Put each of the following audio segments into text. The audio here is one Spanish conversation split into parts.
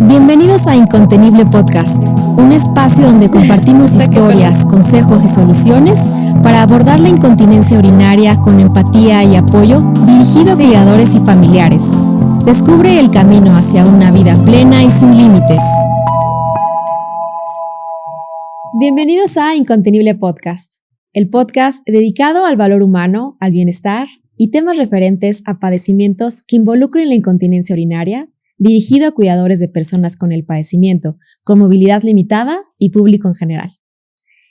Bienvenidos a Incontenible Podcast, un espacio donde compartimos historias, consejos y soluciones para abordar la incontinencia urinaria con empatía y apoyo dirigido a cuidadores y familiares. Descubre el camino hacia una vida plena y sin límites. Bienvenidos a Incontenible Podcast, el podcast dedicado al valor humano, al bienestar y temas referentes a padecimientos que involucren la incontinencia urinaria, dirigido a cuidadores de personas con el padecimiento, con movilidad limitada y público en general.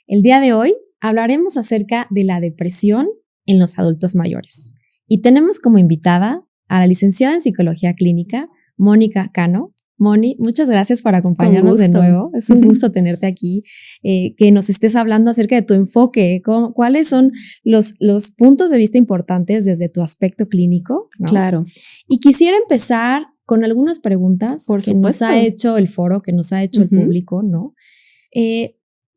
El día de hoy hablaremos acerca de la depresión en los adultos mayores. Y tenemos como invitada a la licenciada en Psicología Clínica, Mónica Cano. Moni, muchas gracias por acompañarnos de nuevo. Es un gusto tenerte aquí, que nos estés hablando acerca de tu enfoque, cuáles son los puntos de vista importantes desde tu aspecto clínico, ¿no? Claro. Y quisiera empezar con algunas preguntas que nos ha hecho el foro, que nos ha hecho el público, ¿no?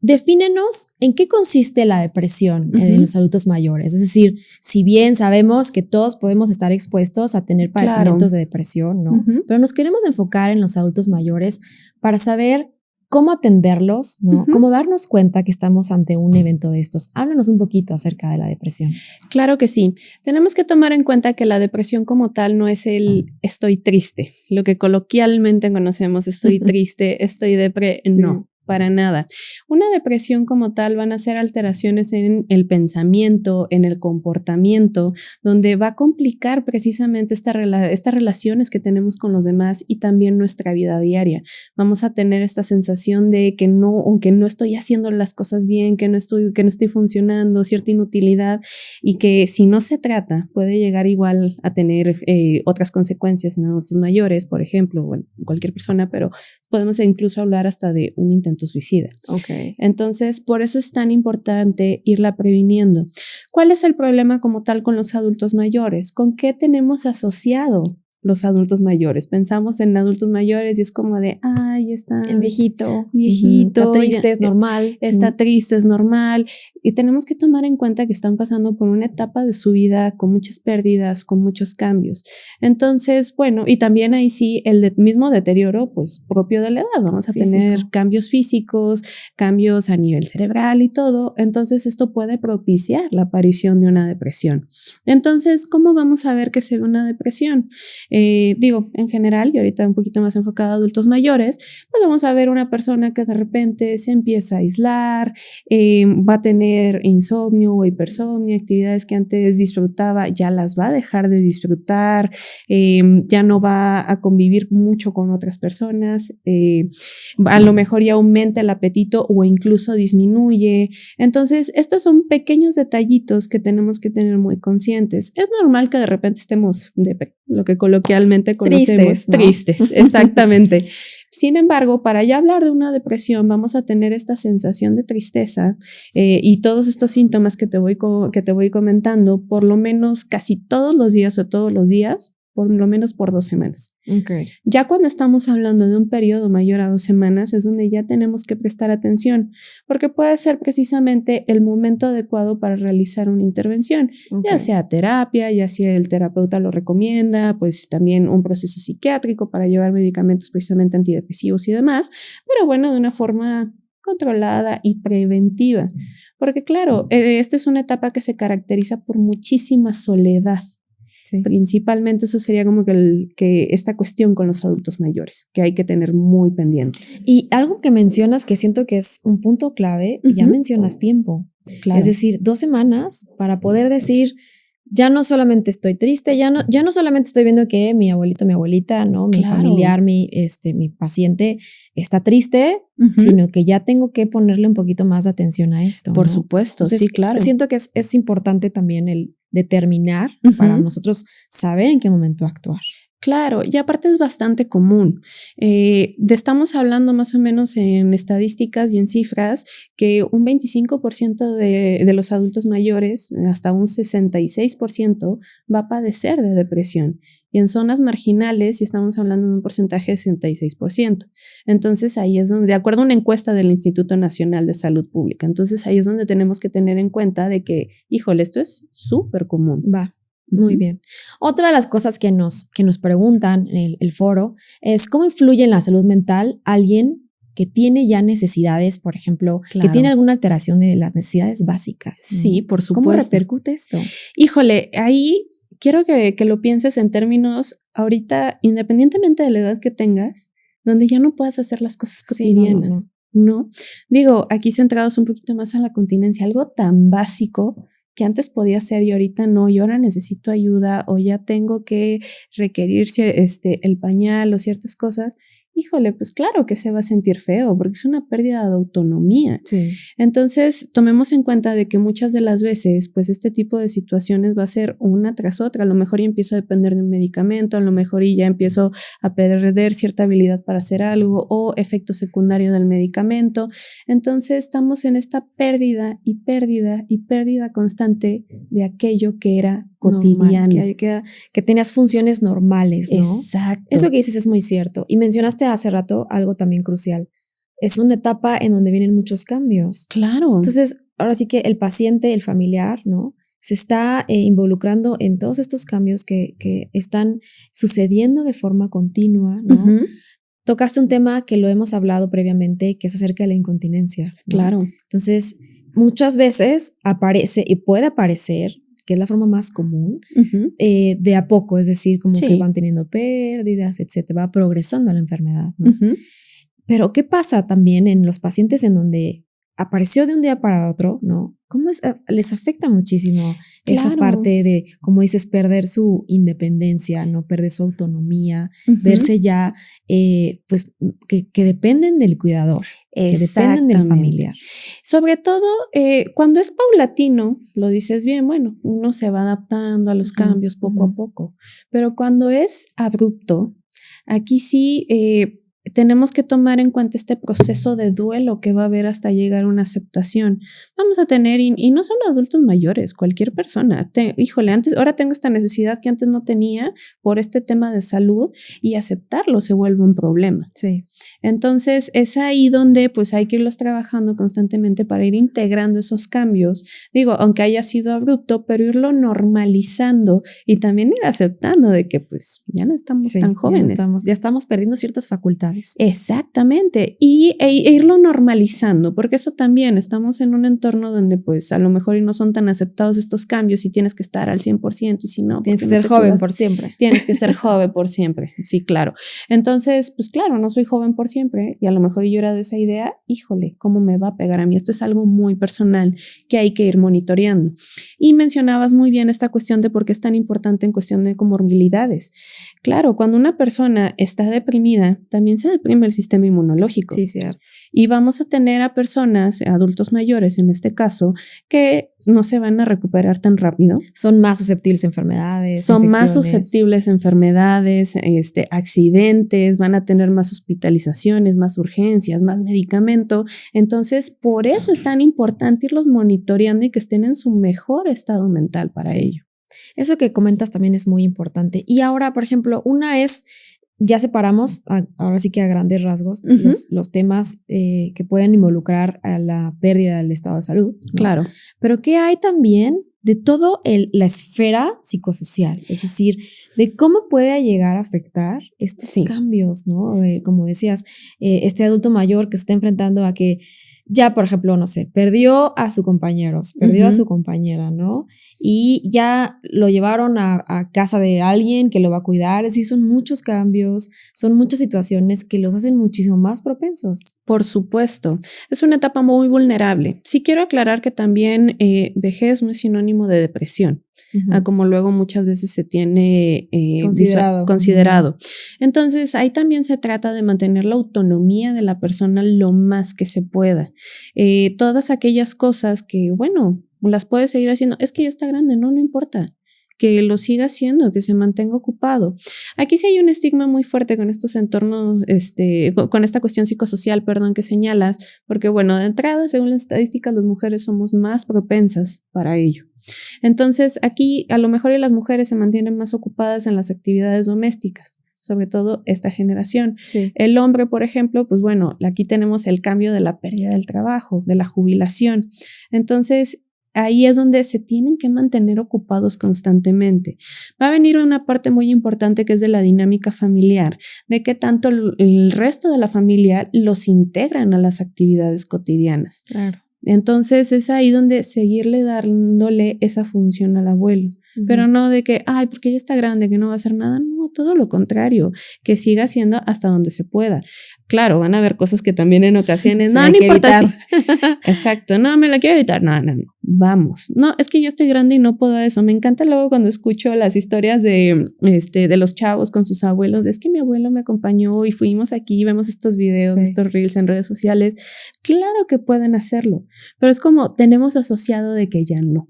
Defínenos en qué consiste la depresión en los adultos mayores. Es decir, si bien sabemos que todos podemos estar expuestos a tener padecimientos de depresión, ¿no? Pero nos queremos enfocar en los adultos mayores para saber cómo atenderlos, ¿no? Cómo darnos cuenta que estamos ante un evento de estos. Háblanos un poquito acerca de la depresión. Claro que sí. Tenemos que tomar en cuenta que la depresión como tal no es el estoy triste, lo que coloquialmente conocemos, estoy triste, estoy depre, no. Para nada. Una depresión como tal van a ser alteraciones en el pensamiento, en el comportamiento, donde va a complicar precisamente estas relaciones que tenemos con los demás y también nuestra vida diaria. Vamos a tener esta sensación de que no, aunque no estoy haciendo las cosas bien, que no estoy funcionando, cierta inutilidad, y que si no se trata puede llegar igual a tener otras consecuencias en adultos mayores, por ejemplo, bueno, cualquier persona, pero podemos incluso hablar hasta de un intento suicida. Okay. Entonces, por eso es tan importante irla previniendo. ¿Cuál es el problema como tal con los adultos mayores? ¿Con qué tenemos asociado los adultos mayores? Pensamos en adultos mayores y es como de, ay, está el viejito, está triste, es normal. Está triste, es normal. Y tenemos que tomar en cuenta que están pasando por una etapa de su vida con muchas pérdidas, con muchos cambios. Entonces, bueno, y también ahí sí el mismo deterioro, pues propio de la edad. Vamos a tener cambios físicos, cambios a nivel cerebral y todo. Entonces, esto puede propiciar la aparición de una depresión. Entonces, ¿cómo vamos a ver que se ve una depresión? En general, y ahorita un poquito más enfocado a adultos mayores, pues vamos a ver una persona que de repente se empieza a aislar, va a tener insomnio o hipersomnio, actividades que antes disfrutaba ya las va a dejar de disfrutar, ya no va a convivir mucho con otras personas, a lo mejor ya aumenta el apetito o incluso disminuye. Entonces, estos son pequeños detallitos que tenemos que tener muy conscientes. Es normal que de repente estemos lo que coloquialmente conocemos tristes, exactamente. Sin embargo, para ya hablar de una depresión, vamos a tener esta sensación de tristeza y todos estos síntomas que te voy comentando, por lo menos casi todos los días o todos los días, por lo menos por 2 semanas. Okay. Ya cuando estamos hablando de un periodo mayor a 2 semanas es donde ya tenemos que prestar atención, porque puede ser precisamente el momento adecuado para realizar una intervención, ya sea terapia, ya sea el terapeuta lo recomienda, pues también un proceso psiquiátrico para llevar medicamentos precisamente antidepresivos y demás, pero bueno, de una forma controlada y preventiva, porque claro, esta es una etapa que se caracteriza por muchísima soledad. Sí. Principalmente eso sería como que esta cuestión con los adultos mayores, que hay que tener muy pendiente. Y algo que mencionas que siento que es un punto clave, ya mencionas tiempo. Claro. Es decir, 2 semanas para poder decir, ya no solamente estoy triste, ya no solamente estoy viendo que mi abuelito, mi abuelita, ¿no? Mi familiar, mi paciente está triste, sino que ya tengo que ponerle un poquito más de atención a esto. Por ¿no? supuesto, Entonces, sí, claro. Siento que es importante también el determinar para nosotros saber en qué momento actuar. Claro, y aparte es bastante común. Estamos hablando más o menos en estadísticas y en cifras que un 25% de los adultos mayores, hasta un 66%, va a padecer de depresión. Y en zonas marginales, si estamos hablando de un porcentaje de 66%. Entonces ahí es donde, de acuerdo a una encuesta del Instituto Nacional de Salud Pública, entonces ahí es donde tenemos que tener en cuenta de que, híjole, esto es súper común. Va. Muy bien. Otra de las cosas que nos preguntan en el foro es cómo influye en la salud mental alguien que tiene ya necesidades, por ejemplo, que tiene alguna alteración de las necesidades básicas, ¿no? Sí, por supuesto. ¿Cómo repercute esto? Híjole, ahí quiero que lo pienses en términos ahorita, independientemente de la edad que tengas, donde ya no puedas hacer las cosas cotidianas, ¿no? Digo, aquí centrados un poquito más en la continencia, algo tan básico que antes podía hacer y ahorita no, y ahora necesito ayuda o ya tengo que requerir el pañal o ciertas cosas. Híjole, pues claro que se va a sentir feo porque es una pérdida de autonomía. Sí. Entonces, tomemos en cuenta de que muchas de las veces, pues este tipo de situaciones va a ser una tras otra. A lo mejor ya empiezo a depender de un medicamento, a lo mejor ya empiezo a perder cierta habilidad para hacer algo o efecto secundario del medicamento. Entonces, estamos en esta pérdida y pérdida y pérdida constante de aquello que era cotidiano. Normal, que tenías funciones normales, ¿no? Exacto. Eso que dices es muy cierto. Y mencionaste hace rato algo también crucial. Es una etapa en donde vienen muchos cambios. Claro. Entonces, ahora sí que el paciente, el familiar, ¿no? Se está involucrando en todos estos cambios que están sucediendo de forma continua, ¿no? Uh-huh. Tocaste un tema que lo hemos hablado previamente, que es acerca de la incontinencia, ¿no? Claro. Entonces, muchas veces aparece y puede aparecer, que es la forma más común, uh-huh, de a poco, es decir, como sí, que van teniendo pérdidas, etcétera, va progresando la enfermedad, ¿no? uh-huh. Pero, ¿qué pasa también en los pacientes en donde apareció de un día para otro, ¿no? ¿Cómo les afecta muchísimo esa parte de, como dices, perder su independencia, ¿no? Perder su autonomía, uh-huh, verse ya, pues, que dependen del cuidador, que dependen del familiar. Sobre todo, cuando es paulatino, lo dices bien, bueno, uno se va adaptando a los cambios poco a poco, pero cuando es abrupto, aquí sí tenemos que tomar en cuenta este proceso de duelo que va a haber hasta llegar a una aceptación. Vamos a tener, y no solo adultos mayores, cualquier persona. Híjole, ahora tengo esta necesidad que antes no tenía por este tema de salud y aceptarlo se vuelve un problema. Sí. Entonces, es ahí donde pues hay que irlos trabajando constantemente para ir integrando esos cambios. Digo, aunque haya sido abrupto, pero irlo normalizando y también ir aceptando de que pues ya no estamos tan jóvenes. Ya estamos perdiendo ciertas facultades. Exactamente, e irlo normalizando, porque eso también, estamos en un entorno donde pues a lo mejor y no son tan aceptados estos cambios y tienes que estar al 100% y si no... Tienes que ser joven por siempre. Tienes que ser joven por siempre, sí, claro. Entonces, pues claro, no soy joven por siempre y a lo mejor yo era de esa idea, híjole, ¿cómo me va a pegar a mí? Esto es algo muy personal que hay que ir monitoreando. Y mencionabas muy bien esta cuestión de por qué es tan importante en cuestión de comorbilidades. Claro, cuando una persona está deprimida, también se deprime el sistema inmunológico. Sí, cierto. Y vamos a tener a personas, adultos mayores en este caso, que no se van a recuperar tan rápido. Son más susceptibles a enfermedades. Son más susceptibles a enfermedades, accidentes, van a tener más hospitalizaciones, más urgencias, más medicamento. Entonces, por eso es tan importante irlos monitoreando y que estén en su mejor estado mental para ello. Eso que comentas también es muy importante. Y ahora, por ejemplo, una es, ya separamos, ahora sí que a grandes rasgos, uh-huh, los temas que pueden involucrar a la pérdida del estado de salud, ¿no? Claro. Pero ¿qué hay también de todo la esfera psicosocial? Es decir, de cómo puede llegar a afectar estos cambios, ¿no? Como decías, este adulto mayor que se está enfrentando a que ya, por ejemplo, no sé, perdió a sus compañeros, perdió a su compañera, ¿no? Y ya lo llevaron a casa de alguien que lo va a cuidar. Es decir, son muchos cambios, son muchas situaciones que los hacen muchísimo más propensos. Por supuesto, es una etapa muy vulnerable. Sí quiero aclarar que también vejez no es sinónimo de depresión. Uh-huh. Como luego muchas veces se tiene considerado. Entonces, ahí también se trata de mantener la autonomía de la persona lo más que se pueda. Todas aquellas cosas que, bueno, las puede seguir haciendo, es que ya está grande, no importa. Que lo siga haciendo, que se mantenga ocupado. Aquí sí hay un estigma muy fuerte con estos entornos, con esta cuestión psicosocial, que señalas, porque bueno, de entrada, según las estadísticas, las mujeres somos más propensas para ello. Entonces, aquí a lo mejor las mujeres se mantienen más ocupadas en las actividades domésticas, sobre todo esta generación. Sí. El hombre, por ejemplo, pues bueno, aquí tenemos el cambio de la pérdida del trabajo, de la jubilación. Entonces, ahí es donde se tienen que mantener ocupados constantemente. Va a venir una parte muy importante que es de la dinámica familiar, de que tanto el resto de la familia los integran a las actividades cotidianas. Claro. Entonces es ahí donde seguirle dándole esa función al abuelo, pero no de que, ay, porque ya está grande, que no va a hacer nada. No, todo lo contrario, que siga haciendo hasta donde se pueda. Claro, van a haber cosas que también en ocasiones, Sí, no, hay no que importa. evitar. Exacto, no, me la quiero evitar. No, vamos. No, es que ya estoy grande y no puedo eso. Me encanta luego cuando escucho las historias de los chavos con sus abuelos. Es que mi abuelo me acompañó y fuimos aquí, vemos estos videos, Sí. estos reels en redes sociales. Claro que pueden hacerlo, pero es como tenemos asociado de que ya no.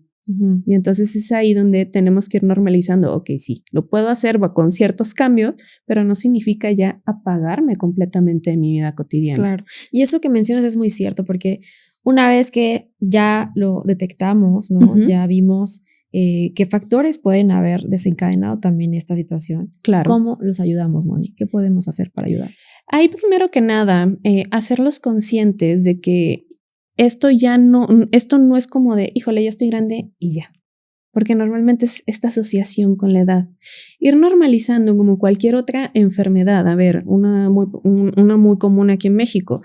Y entonces es ahí donde tenemos que ir normalizando, ok, sí, lo puedo hacer con ciertos cambios, pero no significa ya apagarme completamente de mi vida cotidiana. Claro, y eso que mencionas es muy cierto, porque una vez que ya lo detectamos, ¿no? Ya vimos qué factores pueden haber desencadenado también esta situación. Claro. ¿Cómo los ayudamos, Moni? ¿Qué podemos hacer para ayudar? Ahí primero que nada, hacerlos conscientes de que esto no es como de, híjole, ya estoy grande y ya. Porque normalmente es esta asociación con la edad. Ir normalizando como cualquier otra enfermedad. A ver, una muy común aquí en México.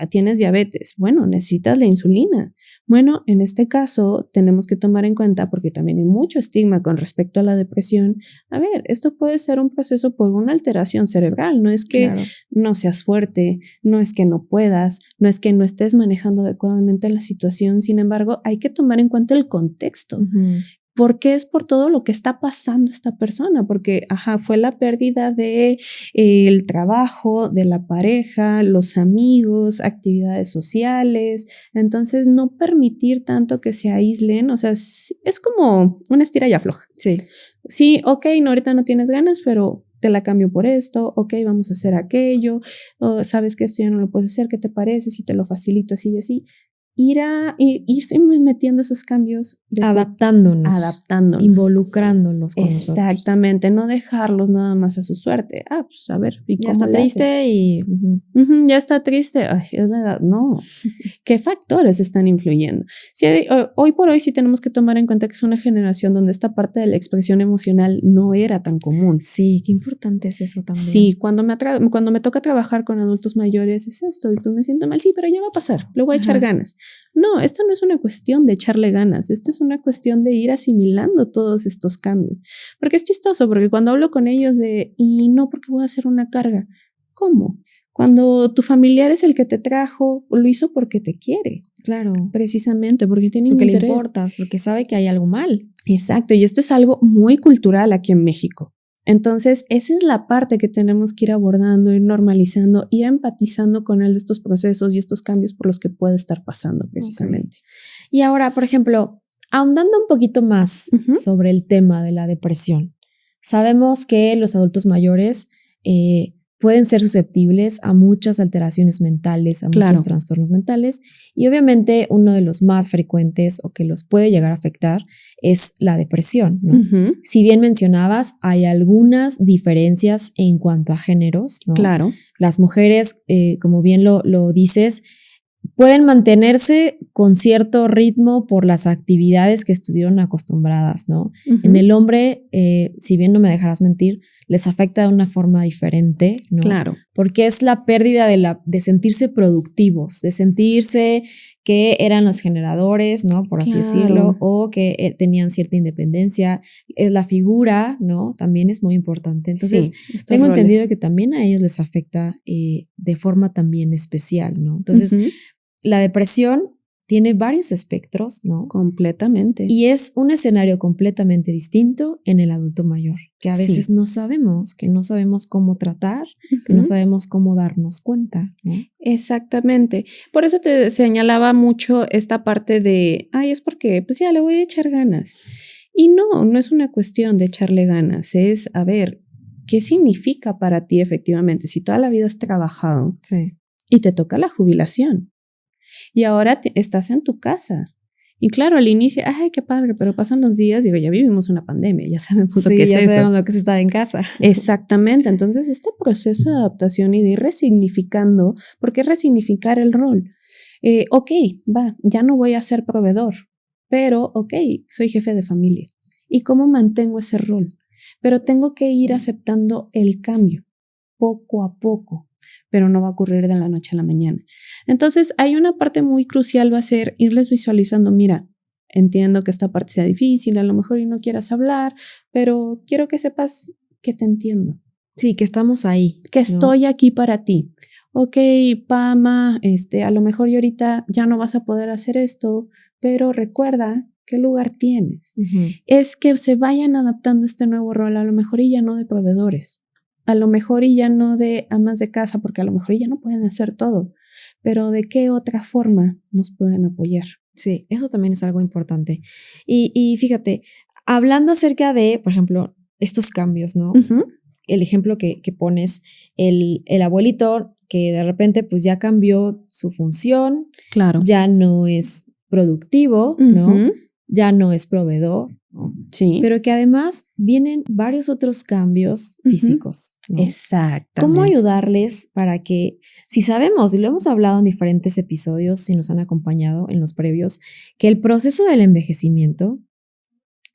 Tienes diabetes, bueno, necesitas la insulina. Bueno, en este caso tenemos que tomar en cuenta, porque también hay mucho estigma con respecto a la depresión. A ver, esto puede ser un proceso por una alteración cerebral, no es que no seas fuerte, no es que no puedas, no es que no estés manejando adecuadamente la situación, sin embargo, hay que tomar en cuenta el contexto. Porque es por todo lo que está pasando esta persona, porque fue la pérdida de el trabajo, de la pareja, los amigos, actividades sociales. Entonces no permitir tanto que se aíslen, o sea, es como una estira y afloja. Sí, ok, no, ahorita no tienes ganas, pero te la cambio por esto, ok, vamos a hacer aquello, sabes que esto ya no lo puedes hacer, ¿qué te parece si te lo facilito así y así? Irse metiendo esos cambios. Adaptándonos. Involucrándolos con nosotros. Exactamente, no dejarlos nada más a su suerte. Pues a ver. ¿Y ya está triste y... ya está triste. Ay, es la edad. No. ¿Qué factores están influyendo? Sí, hoy por hoy sí tenemos que tomar en cuenta que es una generación donde esta parte de la expresión emocional no era tan común. Sí, qué importante es eso también. Sí, cuando me toca trabajar con adultos mayores es esto, y pues me siento mal, sí, pero ya va a pasar, le voy a echar ganas. No, esto no es una cuestión de echarle ganas, esto es una cuestión de ir asimilando todos estos cambios. Porque es chistoso, porque cuando hablo con ellos y no, porque voy a hacer una carga. ¿Cómo? Cuando tu familiar es el que te trajo, lo hizo porque te quiere. Claro. Precisamente, porque tiene porque interés. Le importas, porque sabe que hay algo mal. Exacto, y esto es algo muy cultural aquí en México. Entonces, esa es la parte que tenemos que ir abordando, ir normalizando, ir empatizando con él de estos procesos y estos cambios por los que puede estar pasando precisamente. Y ahora, por ejemplo, ahondando un poquito más sobre el tema de la depresión, sabemos que los adultos mayores pueden ser susceptibles a muchas alteraciones mentales, a muchos trastornos mentales, y obviamente uno de los más frecuentes o que los puede llegar a afectar es la depresión, ¿no? Si bien mencionabas, hay algunas diferencias en cuanto a géneros, ¿no? Claro. Las mujeres, como bien lo dices, pueden mantenerse con cierto ritmo por las actividades que estuvieron acostumbradas, ¿no? En el hombre, si bien no me dejarás mentir, les afecta de una forma diferente, ¿no? Claro. Porque es la pérdida de sentirse productivos, de sentirse que eran los generadores, ¿no? Por así decirlo, o que tenían cierta independencia. La figura, ¿no? También es muy importante. Entonces, tengo entendido que también a ellos les afecta de forma también especial, ¿no? Entonces, la depresión tiene varios espectros, ¿no? Completamente. Y es un escenario completamente distinto en el adulto mayor, que a veces no sabemos, que no sabemos cómo tratar, que no sabemos cómo darnos cuenta, ¿no? Exactamente. Por eso te señalaba mucho esta parte de, es porque pues ya le voy a echar ganas. Y no es una cuestión de echarle ganas, es, a ver, ¿qué significa para ti efectivamente? Si toda la vida has trabajado y te toca la jubilación. Y ahora estás en tu casa. Y claro, al inicio, qué padre, pero pasan los días, digo, ya vivimos una pandemia, ya sabemos lo que es eso. Sí, ya sabemos lo que es estar en casa. Exactamente, entonces este proceso de adaptación y de ir resignificando, ¿por qué resignificar el rol? Ok, ya no voy a ser proveedor, pero, soy jefe de familia. ¿Y cómo mantengo ese rol? Pero tengo que ir aceptando el cambio poco a poco, pero no va a ocurrir de la noche a la mañana. Entonces, hay una parte muy crucial, va a ser irles visualizando, mira, entiendo que esta parte sea difícil, a lo mejor y no quieras hablar, pero quiero que sepas que te entiendo. Sí, que estamos ahí. Que estoy aquí para ti. Ok, Pama, a lo mejor y ahorita ya no vas a poder hacer esto, pero recuerda qué lugar tienes. Es que se vayan adaptando a este nuevo rol, a lo mejor y ya no de proveedores, a lo mejor y ya no de amas de casa, porque a lo mejor ya no pueden hacer todo, pero de qué otra forma nos pueden apoyar. Sí, eso también es algo importante. Y fíjate, hablando acerca de, por ejemplo, estos cambios, ¿no? El ejemplo que pones, el abuelito que de repente pues ya cambió su función, claro, ya no es productivo, ¿no? Ya no es proveedor, ¿no? Sí. Pero que además vienen varios otros cambios físicos, ¿no? Exactamente. ¿Cómo ayudarles para que, si sabemos, y lo hemos hablado en diferentes episodios, si nos han acompañado en los previos, que el proceso del envejecimiento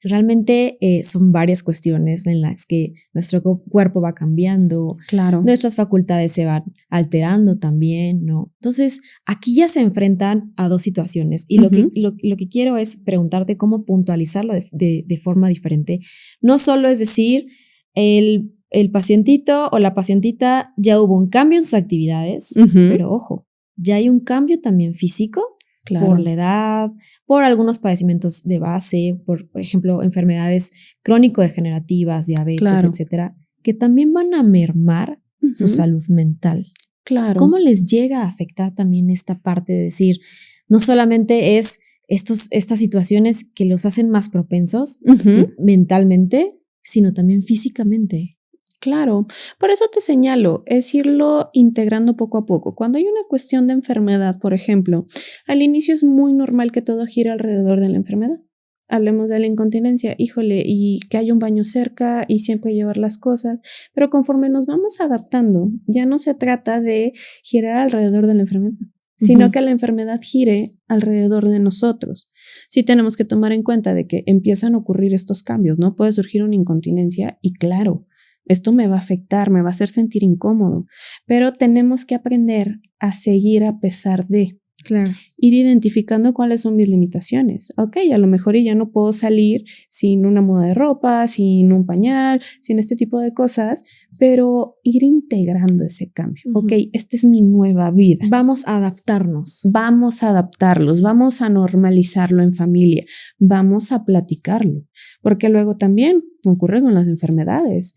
realmente son varias cuestiones en las que nuestro cuerpo va cambiando, claro, nuestras facultades se van alterando también, ¿no? Entonces, aquí ya se enfrentan a dos situaciones y lo que quiero es preguntarte cómo puntualizarlo de forma diferente. No solo es decir, el pacientito o la pacientita ya hubo un cambio en sus actividades, pero ojo, ya hay un cambio también físico. Claro. Por la edad, por algunos padecimientos de base, por ejemplo, enfermedades crónico-degenerativas, diabetes, claro, etcétera, que también van a mermar su salud mental. Claro. ¿Cómo les llega a afectar también esta parte de decir, no solamente es estas situaciones que los hacen más propensos ¿sí? mentalmente, sino también físicamente? Claro, por eso te señalo, es irlo integrando poco a poco. Cuando hay una cuestión de enfermedad, por ejemplo, al inicio es muy normal que todo gire alrededor de la enfermedad. Hablemos de la incontinencia, híjole, y que haya un baño cerca y siempre llevar las cosas, pero conforme nos vamos adaptando, ya no se trata de girar alrededor de la enfermedad, sino que la enfermedad gire alrededor de nosotros. Sí tenemos que tomar en cuenta de que empiezan a ocurrir estos cambios, ¿no? Puede surgir una incontinencia y claro, esto me va a afectar, me va a hacer sentir incómodo, pero tenemos que aprender a seguir a pesar de. Claro. Ir identificando cuáles son mis limitaciones. Ok, a lo mejor ya no puedo salir sin una muda de ropa, sin un pañal, sin este tipo de cosas, pero ir integrando ese cambio. Ok, esta es mi nueva vida. Vamos a adaptarnos. Vamos a adaptarlos, vamos a normalizarlo en familia, vamos a platicarlo, porque luego también ocurre con las enfermedades.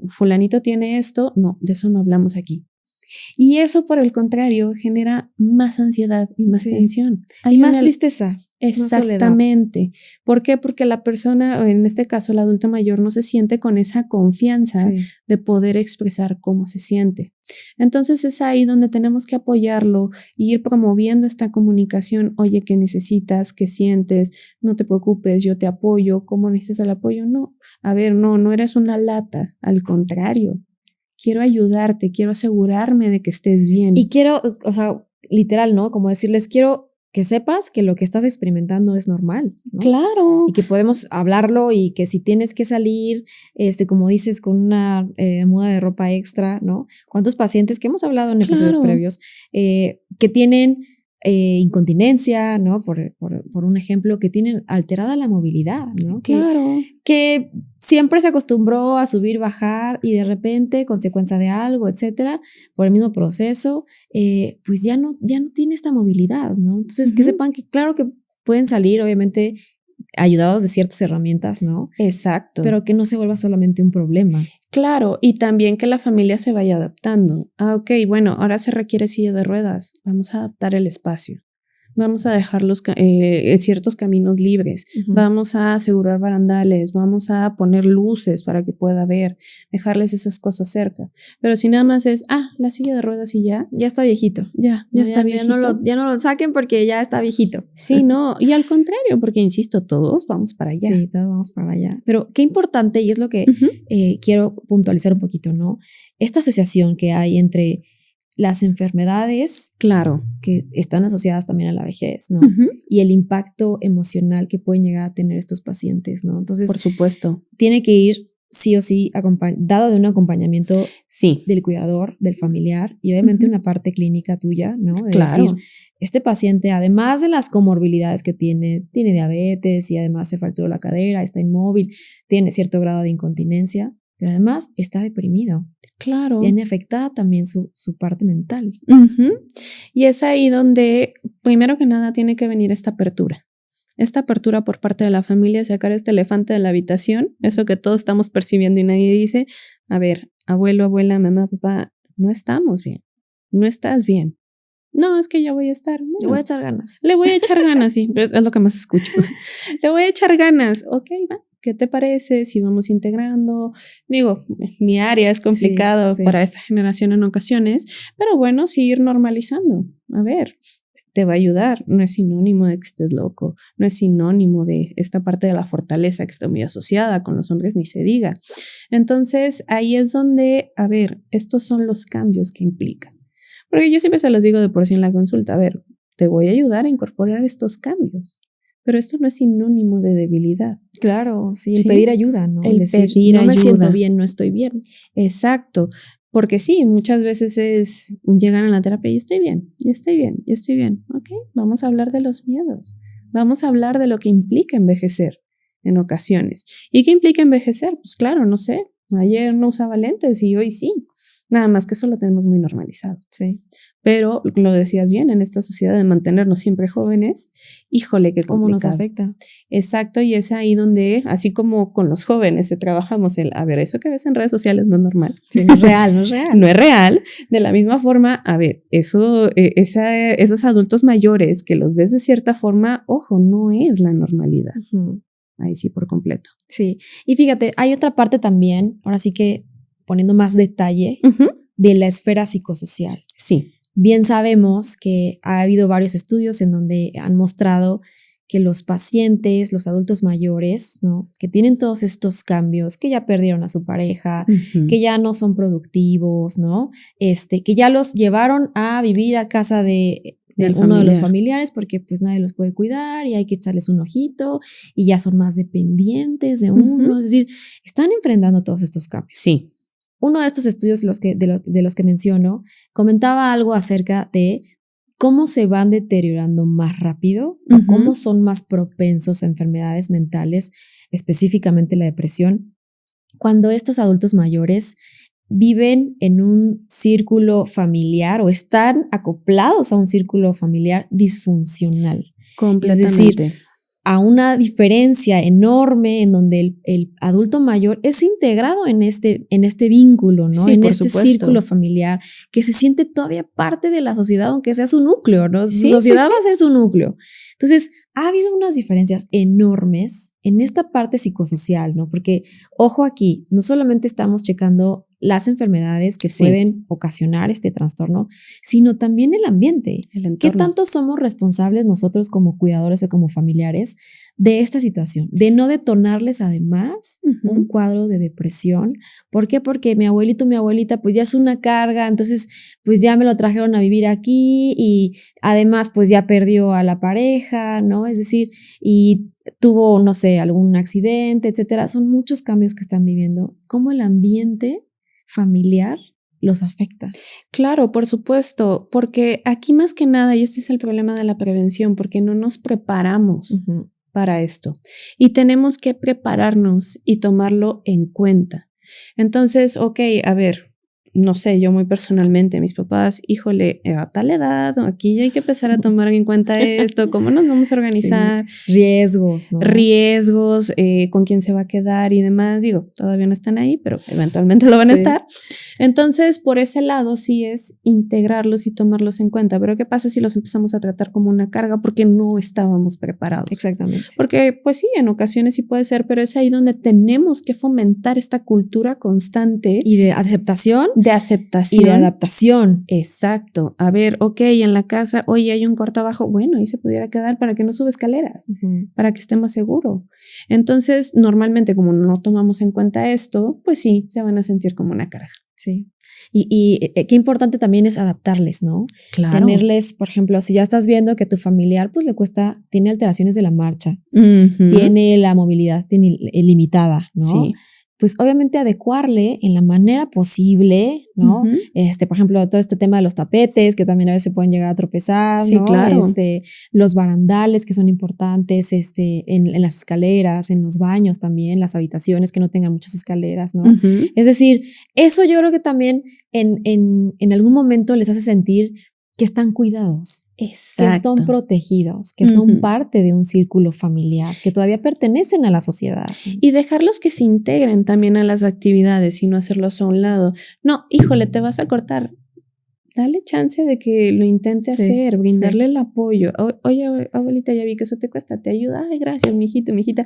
Fulanito tiene esto, no, de eso no hablamos aquí. Y eso, por el contrario, genera más ansiedad y más tensión. Hay más tristeza. Exactamente. ¿Por qué? Porque la persona, en este caso el adulto mayor, no se siente con esa confianza de poder expresar cómo se siente. Entonces es ahí donde tenemos que apoyarlo e ir promoviendo esta comunicación. Oye, ¿qué necesitas? ¿Qué sientes? No te preocupes, yo te apoyo. ¿Cómo necesitas el apoyo? No, a ver, no eres una lata, al contrario. Quiero ayudarte, quiero asegurarme de que estés bien. Y quiero, o sea, literal, ¿no? Como decirles, quiero que sepas que lo que estás experimentando es normal, ¿no? Claro. Y que podemos hablarlo y que si tienes que salir, como dices, con una muda de ropa extra, ¿no? ¿Cuántos pacientes que hemos hablado en episodios previos que tienen incontinencia, ¿no? Por un ejemplo, que tienen alterada la movilidad, ¿no? Claro. Que siempre se acostumbró a subir, bajar y de repente, consecuencia de algo, etcétera, por el mismo proceso, pues ya no tiene esta movilidad, ¿no? Entonces, que sepan que claro que pueden salir, obviamente, ayudados de ciertas herramientas, ¿no? Exacto. Pero que no se vuelva solamente un problema. Claro, y también que la familia se vaya adaptando. Ok, bueno, ahora se requiere silla de ruedas, vamos a adaptar el espacio. Vamos a dejar ciertos caminos libres, vamos a asegurar barandales, vamos a poner luces para que pueda ver, dejarles esas cosas cerca. Pero si nada más es, la silla de ruedas y ya está viejito. Ya está viejito. Ya no lo saquen porque ya está viejito. Sí, no, y al contrario, porque insisto, todos vamos para allá. Sí, todos vamos para allá. Pero qué importante, y es lo que quiero puntualizar un poquito, ¿no? Esta asociación que hay entre las enfermedades Claro. que están asociadas también a la vejez, ¿no? Uh-huh. Y el impacto emocional que pueden llegar a tener estos pacientes, ¿no? Entonces, por supuesto, tiene que ir sí o sí dado de un acompañamiento sí, del cuidador, del familiar y obviamente uh-huh. una parte clínica tuya, ¿no? De claro. decir, este paciente, además de las comorbilidades que tiene diabetes y además se fracturó la cadera, está inmóvil, tiene cierto grado de incontinencia, pero además está deprimido. Claro. Tiene afectada también su parte mental. Uh-huh. Y es ahí donde, primero que nada, tiene que venir esta apertura. Esta apertura por parte de la familia, sacar este elefante de la habitación, eso que todos estamos percibiendo y nadie dice, a ver, abuelo, abuela, mamá, papá, no estamos bien, no estás bien. No, es que ya voy a estar. Le voy a echar ganas. Le voy a echar ganas, sí, es lo que más escucho. Le voy a echar ganas, ok, va. ¿Qué te parece si vamos integrando? Digo, mi área es complicado sí. para esta generación en ocasiones, pero bueno, sí ir normalizando. A ver, te va a ayudar. No es sinónimo de que estés loco, no es sinónimo de esta parte de la fortaleza que está muy asociada con los hombres, ni se diga. Entonces, ahí es donde, a ver, estos son los cambios que implican. Porque yo siempre se los digo de por sí en la consulta, a ver, te voy a ayudar a incorporar estos cambios. Pero esto no es sinónimo de debilidad. Claro, sí, el pedir ayuda, ¿no? El decir, pedir no ayuda. me siento bien, no estoy bien. Exacto, porque sí, muchas veces llegan a la terapia y estoy bien. Ok, vamos a hablar de los miedos. Vamos a hablar de lo que implica envejecer en ocasiones. ¿Y qué implica envejecer? Pues claro, no sé, ayer no usaba lentes y hoy sí. Nada más que eso lo tenemos muy normalizado. Sí. Pero lo decías bien, en esta sociedad de mantenernos siempre jóvenes, híjole, qué complicado. ¿Cómo nos afecta? Exacto, y es ahí donde, así como con los jóvenes, trabajamos a ver, eso que ves en redes sociales no es normal. Sí, no es real, no es real. No es real. De la misma forma, a ver, esos adultos mayores que los ves de cierta forma, ojo, no es la normalidad. Uh-huh. Ahí sí, por completo. Sí, y fíjate, hay otra parte también, ahora sí que poniendo más detalle, uh-huh. de la esfera psicosocial. Sí. Bien sabemos que ha habido varios estudios en donde han mostrado que los pacientes, los adultos mayores, ¿no? Que tienen todos estos cambios, que ya perdieron a su pareja, uh-huh. que ya no son productivos, ¿no? Que ya los llevaron a vivir a casa de uno de los familiares porque pues nadie los puede cuidar y hay que echarles un ojito y ya son más dependientes de uno. Uh-huh. Es decir, están enfrentando todos estos cambios. Sí. Uno de estos estudios de los que menciono comentaba algo acerca de cómo se van deteriorando más rápido, uh-huh. o cómo son más propensos a enfermedades mentales, específicamente la depresión, cuando estos adultos mayores viven en un círculo familiar o están acoplados a un círculo familiar disfuncional. Completamente. Es decir, a una diferencia enorme en donde el adulto mayor es integrado en este vínculo, ¿no? Sí, en por este supuesto. Círculo familiar, que se siente todavía parte de la sociedad, aunque sea su núcleo, ¿no? Sí, su sociedad sí, va a ser su núcleo. Entonces, ha habido unas diferencias enormes en esta parte psicosocial, ¿no? Porque, ojo aquí, no solamente estamos checando las enfermedades que pueden ocasionar este trastorno, sino también el ambiente. El entorno. ¿Qué tanto somos responsables nosotros como cuidadores o como familiares de esta situación? De no detonarles además uh-huh. un cuadro de depresión. ¿Por qué? Porque mi abuelito, mi abuelita, pues ya es una carga, entonces pues ya me lo trajeron a vivir aquí y además pues ya perdió a la pareja, ¿no? Es decir, y tuvo, no sé, algún accidente, etcétera. Son muchos cambios que están viviendo. ¿Cómo el ambiente familiar los afecta? Claro, por supuesto, porque aquí más que nada, y este es el problema de la prevención, porque no nos preparamos uh-huh. para esto y tenemos que prepararnos y tomarlo en cuenta. Entonces, ok, a ver, no sé, yo muy personalmente, mis papás, híjole, a tal edad, aquí ya hay que empezar a tomar en cuenta esto, cómo nos vamos a organizar. Sí. Riesgos, ¿no? Riesgos, con quién se va a quedar y demás. Digo, todavía no están ahí, pero eventualmente lo van a estar. Entonces, por ese lado sí es integrarlos y tomarlos en cuenta. Pero ¿qué pasa si los empezamos a tratar como una carga porque no estábamos preparados? Exactamente. Porque, pues sí, en ocasiones sí puede ser, pero es ahí donde tenemos que fomentar esta cultura constante. Y de aceptación. De aceptación. Y de adaptación. Exacto. A ver, ok, en la casa, oye, hay un cuarto abajo. Bueno, ahí se pudiera quedar para que no suba escaleras, uh-huh. para que esté más seguro. Entonces, normalmente, como no tomamos en cuenta esto, pues sí, se van a sentir como una carga. Sí. Y qué importante también es adaptarles, ¿no? Claro. Tenerles, por ejemplo, si ya estás viendo que tu familiar pues le cuesta, tiene alteraciones de la marcha, tiene la movilidad limitada, ¿no? Sí. Pues obviamente adecuarle en la manera posible, ¿no? Por ejemplo, todo este tema de los tapetes, que también a veces pueden llegar a tropezar, sí, ¿no? Claro. Los barandales que son importantes, en las escaleras, en los baños también, las habitaciones que no tengan muchas escaleras, ¿no? Es decir, eso yo creo que también en algún momento les hace sentir que están cuidados. Exacto. Que están protegidos, que son parte de un círculo familiar, que todavía pertenecen a la sociedad. Y dejarlos que se integren también a las actividades y no hacerlos a un lado. No, híjole, te vas a cortar. Dale chance de que lo intente hacer, brindarle el apoyo. Oye, abuelita, ya vi que eso te cuesta, te ayuda. Ay, gracias, mijito, mijita.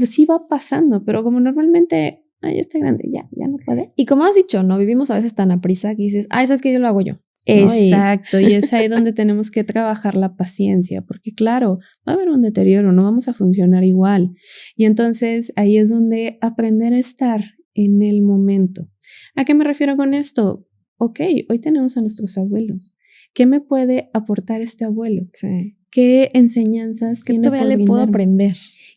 Sí va pasando, pero como normalmente, ay, está grande, ya no puede. Y como has dicho, ¿no? Vivimos a veces tan a prisa que dices, ay, ¿sabes qué? Yo lo hago yo. ¿No? Exacto, y es ahí donde tenemos que trabajar la paciencia, porque claro, va a haber un deterioro, no vamos a funcionar igual. Y entonces ahí es donde aprender a estar en el momento. ¿A qué me refiero con esto? Ok, hoy tenemos a nuestros abuelos. ¿Qué me puede aportar este abuelo? Sí. ¿Qué enseñanzas ¿Qué todavía le puedo aprender?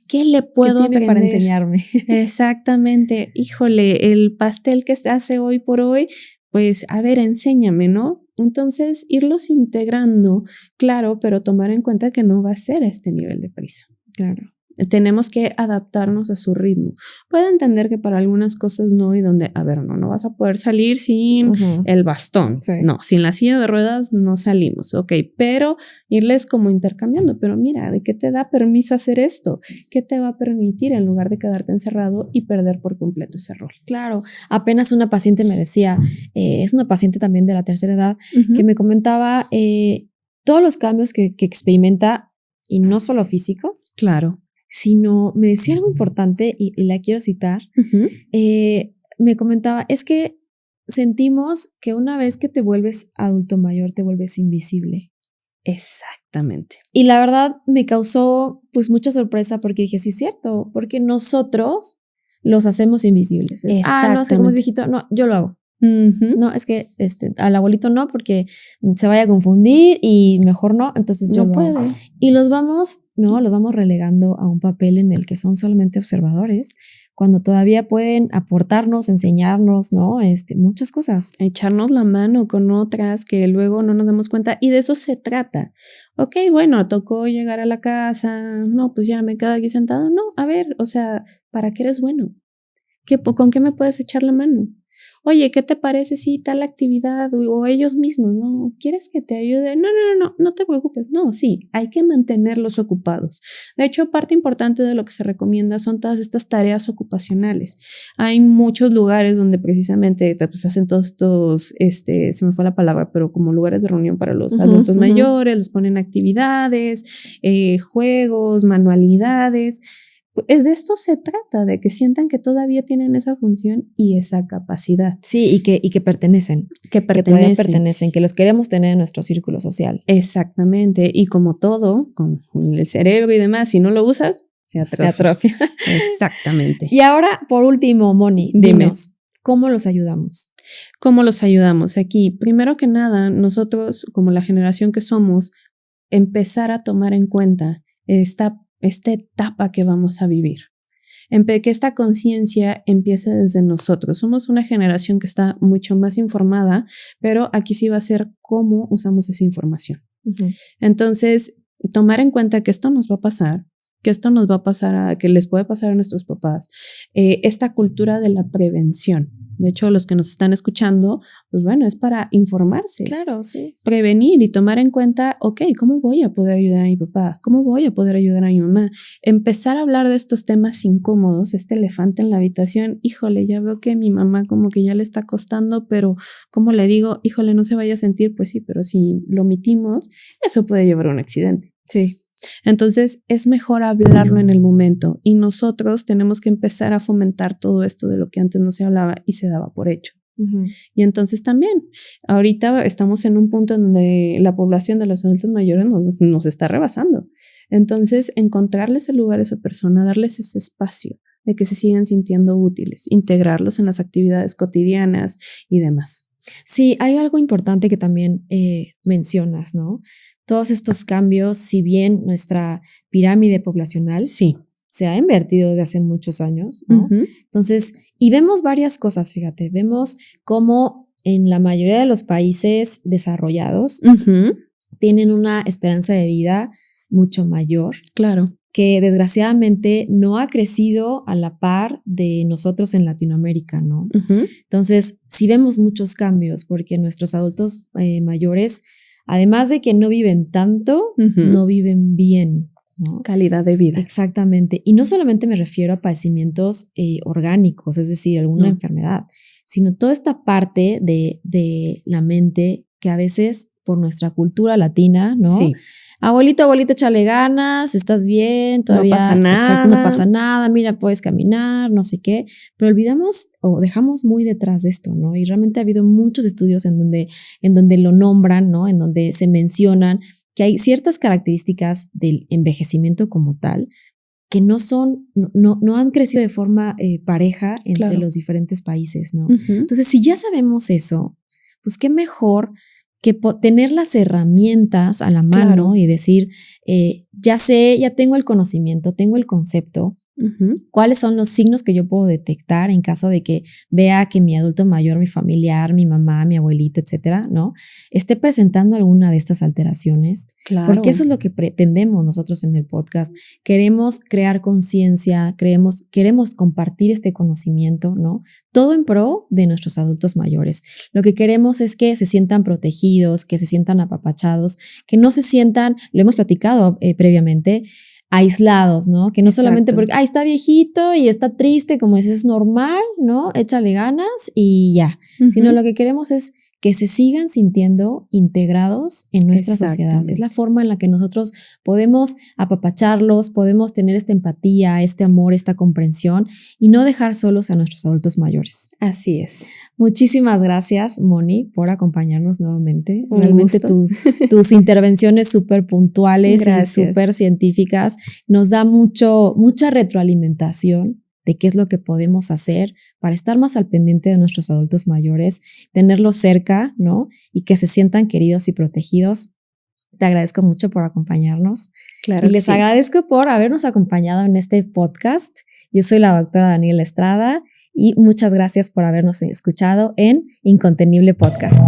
¿Qué le puedo aprender para enseñarme? Exactamente. Híjole, el pastel que se hace hoy por hoy, pues, a ver, enséñame, ¿no? Entonces, irlos integrando, claro, pero tomar en cuenta que no va a ser a este nivel de prisa. Claro. Tenemos que adaptarnos a su ritmo. Puedo entender que para algunas cosas no, y donde, a ver, no vas a poder salir sin el bastón. Sí. No, sin la silla de ruedas no salimos, ok, pero irles como intercambiando, pero mira, ¿de qué te da permiso hacer esto? ¿Qué te va a permitir en lugar de quedarte encerrado y perder por completo ese rol? Claro, apenas una paciente me decía, es una paciente también de la tercera edad, que me comentaba todos los cambios que experimenta, y no solo físicos. Claro. Sino me decía algo importante y la quiero citar. Me comentaba, es que sentimos que una vez que te vuelves adulto mayor, te vuelves invisible. Exactamente. Y la verdad me causó pues mucha sorpresa porque dije, sí es cierto, porque nosotros los hacemos invisibles. No, es que como es viejito, no, yo lo hago. No, es que al abuelito no, porque se vaya a confundir y mejor no, entonces yo no puede. Y los vamos relegando a un papel en el que son solamente observadores, cuando todavía pueden aportarnos, enseñarnos, ¿no? Muchas cosas. Echarnos la mano con otras que luego no nos damos cuenta, y de eso se trata. Ok, bueno, tocó llegar a la casa, no, pues ya me quedo aquí sentado. No, a ver, o sea, ¿para qué eres bueno? ¿Con qué me puedes echar la mano? Oye, ¿qué te parece si tal actividad o ellos mismos, no? ¿Quieres que te ayude? No te preocupes. No, sí, hay que mantenerlos ocupados. De hecho, parte importante de lo que se recomienda son todas estas tareas ocupacionales. Hay muchos lugares donde precisamente pues, hacen todos estos, se me fue la palabra, pero como lugares de reunión para los adultos mayores, les ponen actividades, juegos, manualidades. De esto se trata, de que sientan que todavía tienen esa función y esa capacidad. Sí, y que pertenecen. Que todavía pertenecen, que los queremos tener en nuestro círculo social. Exactamente, y como todo, con el cerebro y demás, si no lo usas, se atrofia. Exactamente. Y ahora, por último, Moni, dinos, ¿cómo los ayudamos? ¿Cómo los ayudamos? Aquí, primero que nada, nosotros, como la generación que somos, empezar a tomar en cuenta esta etapa que vamos a vivir. Que esta conciencia empiece desde nosotros. Somos una generación que está mucho más informada, pero aquí sí va a ser cómo usamos esa información. Entonces, tomar en cuenta que esto nos va a pasar, que les puede pasar a nuestros papás, esta cultura de la prevención. De hecho, los que nos están escuchando, pues bueno, es para informarse. Claro, sí. Prevenir y tomar en cuenta, ok, ¿cómo voy a poder ayudar a mi papá? ¿Cómo voy a poder ayudar a mi mamá? Empezar a hablar de estos temas incómodos, este elefante en la habitación. Híjole, ya veo que mi mamá como que ya le está costando, pero ¿cómo le digo? Híjole, no se vaya a sentir. Pues sí, pero si lo omitimos, eso puede llevar a un accidente. Sí. Entonces es mejor hablarlo en el momento, y nosotros tenemos que empezar a fomentar todo esto de lo que antes no se hablaba y se daba por hecho. Y entonces también, ahorita estamos en un punto en donde la población de los adultos mayores nos está rebasando. Entonces, encontrarles el lugar a esa persona, darles ese espacio de que se sigan sintiendo útiles, integrarlos en las actividades cotidianas y demás. Sí, hay algo importante que también mencionas, ¿no? Todos estos cambios, si bien nuestra pirámide poblacional sí se ha invertido desde hace muchos años, ¿no? Entonces, y vemos varias cosas, fíjate, vemos cómo en la mayoría de los países desarrollados tienen una esperanza de vida mucho mayor. Claro. Que desgraciadamente no ha crecido a la par de nosotros en Latinoamérica, ¿no? Entonces, sí vemos muchos cambios porque nuestros adultos mayores, además de que no viven tanto, no viven bien, ¿no? Calidad de vida. Exactamente. Y no solamente me refiero a padecimientos orgánicos, es decir, alguna enfermedad, sino toda esta parte de la mente que a veces por nuestra cultura latina, ¿no? Sí. Abuelito, abuelita, échale ganas, estás bien, todavía no pasa nada. Exacto, no pasa nada, mira, puedes caminar, no sé qué, pero olvidamos o dejamos muy detrás de esto, ¿no? Y realmente ha habido muchos estudios en donde lo nombran, ¿no? En donde se mencionan que hay ciertas características del envejecimiento como tal que no han crecido de forma pareja entre los diferentes países, ¿no? Entonces, si ya sabemos eso, pues qué mejor que tener las herramientas a la mano y decir, ya sé, ya tengo el conocimiento, tengo el concepto, cuáles son los signos que yo puedo detectar en caso de que vea que mi adulto mayor, mi familiar, mi mamá, mi abuelito, etcétera, ¿no? Esté presentando alguna de estas alteraciones. Claro. Porque eso es lo que pretendemos nosotros en el podcast. Queremos crear conciencia, queremos compartir este conocimiento, ¿no? Todo en pro de nuestros adultos mayores. Lo que queremos es que se sientan protegidos, que se sientan apapachados, que no se sientan, lo hemos platicado previamente, aislados, ¿no? Que no solamente porque, está viejito y está triste, como dices, es normal, ¿no? Échale ganas y ya. Sino lo que queremos es que se sigan sintiendo integrados en nuestra sociedad. Es la forma en la que nosotros podemos apapacharlos, podemos tener esta empatía, este amor, esta comprensión y no dejar solos a nuestros adultos mayores. Así es. Muchísimas gracias, Moni, por acompañarnos nuevamente. Un Realmente tus intervenciones súper puntuales y súper científicas nos da mucha retroalimentación de qué es lo que podemos hacer para estar más al pendiente de nuestros adultos mayores, tenerlos cerca, ¿no? Y que se sientan queridos y protegidos. Te agradezco mucho por acompañarnos. Claro. Y les agradezco por habernos acompañado en este podcast. Yo soy la doctora Daniela Estrada y muchas gracias por habernos escuchado en Incontenible Podcast.